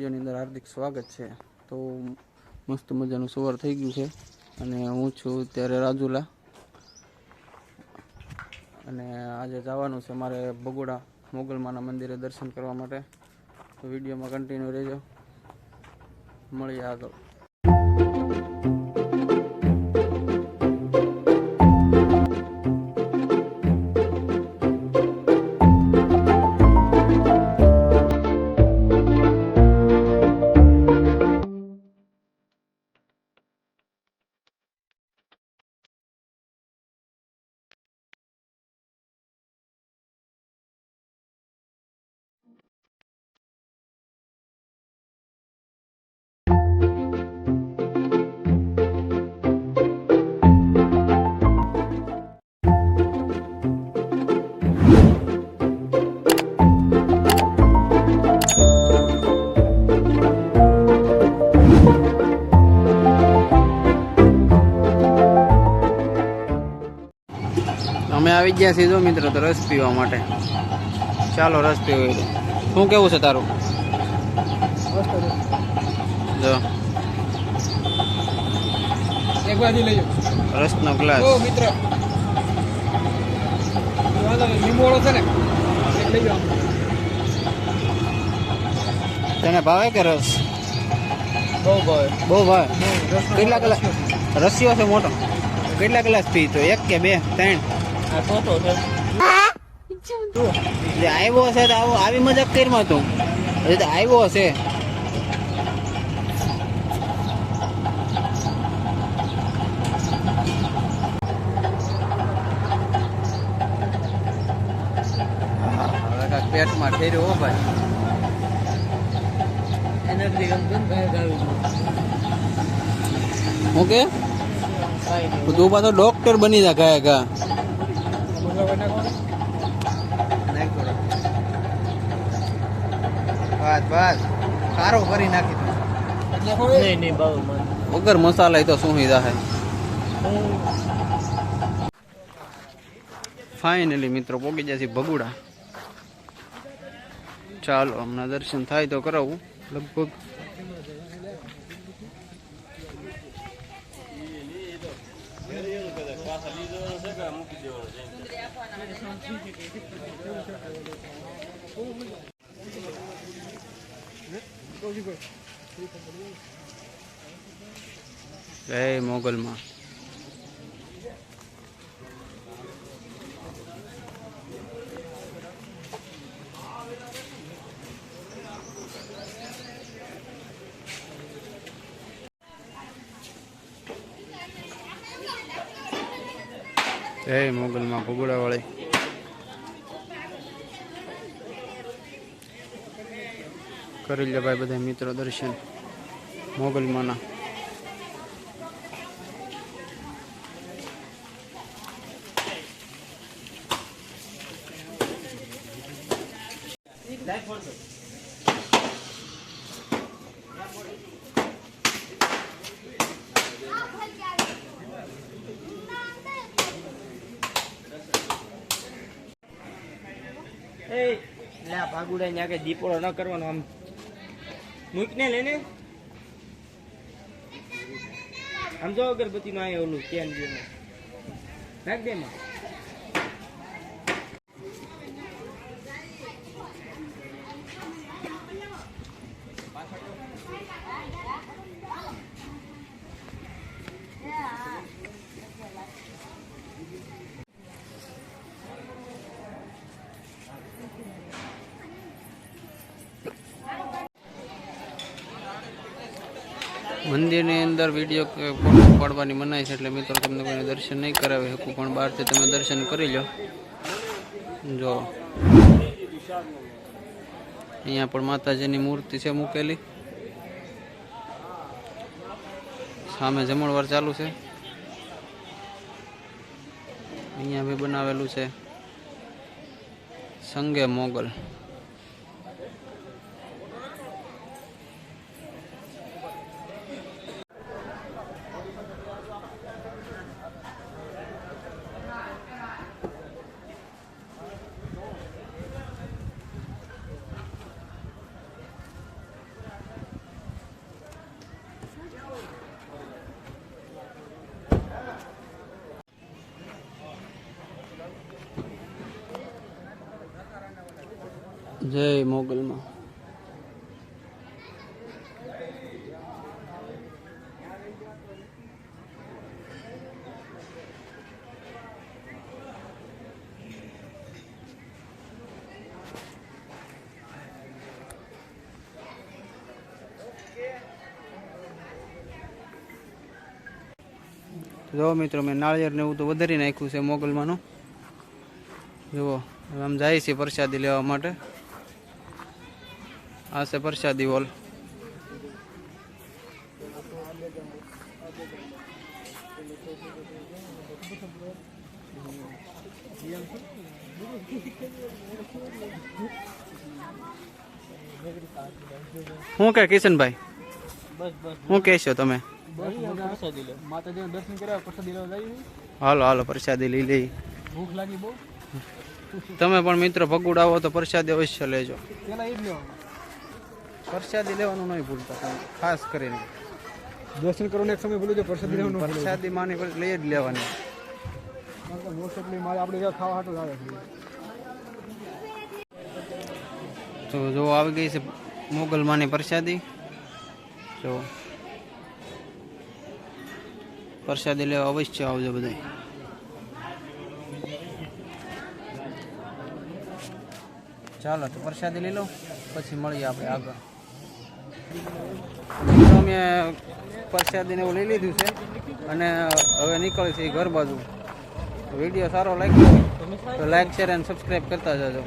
વિડીયોની અંદર હાર્દિક સ્વાગત છે। તો મસ્ત મજાનું સવાર થઈ ગયું છે અને હું છું ત્યારે રાજુલા અને આજે જવાનું છે મારે બગોડા મોગલમાના મંદિરે દર્શન કરવા માટે। તો વિડીયોમાં કન્ટિન્યુ રહેજો, મળીએ આગળ। અમે આવી ગયા છીએ જો મિત્રો, તો રસ પીવા માટે। ચાલો રસ પીવો। શું કેવું છે તારું? જો એક બાજુ લઈ રસનો ગ્લાસ। ઓ મિત્ર લીંબોળો છે ને એક લઈ જાઓ। તને ભાવે કે રસ? બહુ ભાવે, બહુ ભાવે। કેટલા ગ્લાસ રસીઓ છે મોટો? કેટલા ગ્લાસ પી તો? એક કે બે ત્રણ? આ છોટો છે। જે આવ્યો છે તો આવો આવી મજાક કરીમાં તું, હજી તો આવ્યો છે। પેટમાં ઠેર્યો હો ભાઈ, એનર્જી ગમ ગાવી હું કે તું પાછો ડોક્ટર બની જા ગયા ગા। બસ બસ સારો કરી નાખી તું। નહીં બહુ વગર મસાલા તો શું હીધા હે। ફાઇનલી મિત્રો પોગી જશે બગુડા। ચાલો હમણાં દર્શન થાય તો કરાવું લગભગ। જય મોગલમાં। જય મોગલમાં ભગોડા વાળી। કરી લે ભાઈ બધા મિત્રો દર્શન મોગલમાના। ભાગુડા ત્યાં કે દીપોળો ન કરવાનો, આમ મૂકને લઈને આમ જો અગરબત્તી માં ઓલું કેન દે નાખ દે માં। મંદિરની અંદર વિડીયો કે ફોટો પાડવાની મનાઈ છે, એટલે મિત્રો તમને કોઈને દર્શન નહીં કરાવી શકું, પણ બહારથી તમે દર્શન કરી લો। જો અહીંયા પણ માતાજીની મૂર્તિ છે મૂકેલી, સામે જમણવાર ચાલુ છે। અહીંયા બી બનાવેલું છે સંગે મોગલ। જય મોગલમાં. જો મિત્રો મેં નાળિયેર ને એવું તો વધારી નાખ્યું છે મોગલમાંનું. જુઓ હવે આમ જાય છે પ્રસાદી લેવા માટે. આ છે પ્રસાદી હોલ. શું કે કિશનભાઈ, બસ બસ શું કહેશો તમે? બસ પ્રસાદી લે. માતાજીના દર્શન કર્યા, પ્રસાદી લેવા જઈએ. હાલો હાલો પ્રસાદી લઈ લઈ. ભૂખ લાગી બહુ. તમે પણ મિત્રો ભગુડ આવો તો પ્રસાદી અવશ્ય લેજો. પેલા એ જ લેવાનું. પ્રસાદી લેવાનું નહીં ભૂલતા તમે, ખાસ કરીને. દર્શન કરવાનું એક સમય ભૂલી જાય, પ્રસાદી લેવાનું પ્રસાદી માની લઈ જ લેવાની. મોસ્ટલી મારે આપણે ખાવા હાટું આવે છે. તો જો આવી ગઈ છે મોગલમાની પ્રસાદી. જો પ્રસાદી લેવા અવશ્ય આવજો બધા. ચાલો તો પ્રસાદી લઈ લો, પછી મળીએ આપણે આગળ. તો અમે પ્રસાદીને એવું લઈ લીધું છે અને હવે નીકળી છે ઘર બાજુ. વિડીયો સારો લાગ્યો તો લાઈક શેર અને સબસ્ક્રાઈબ કરતા જજો.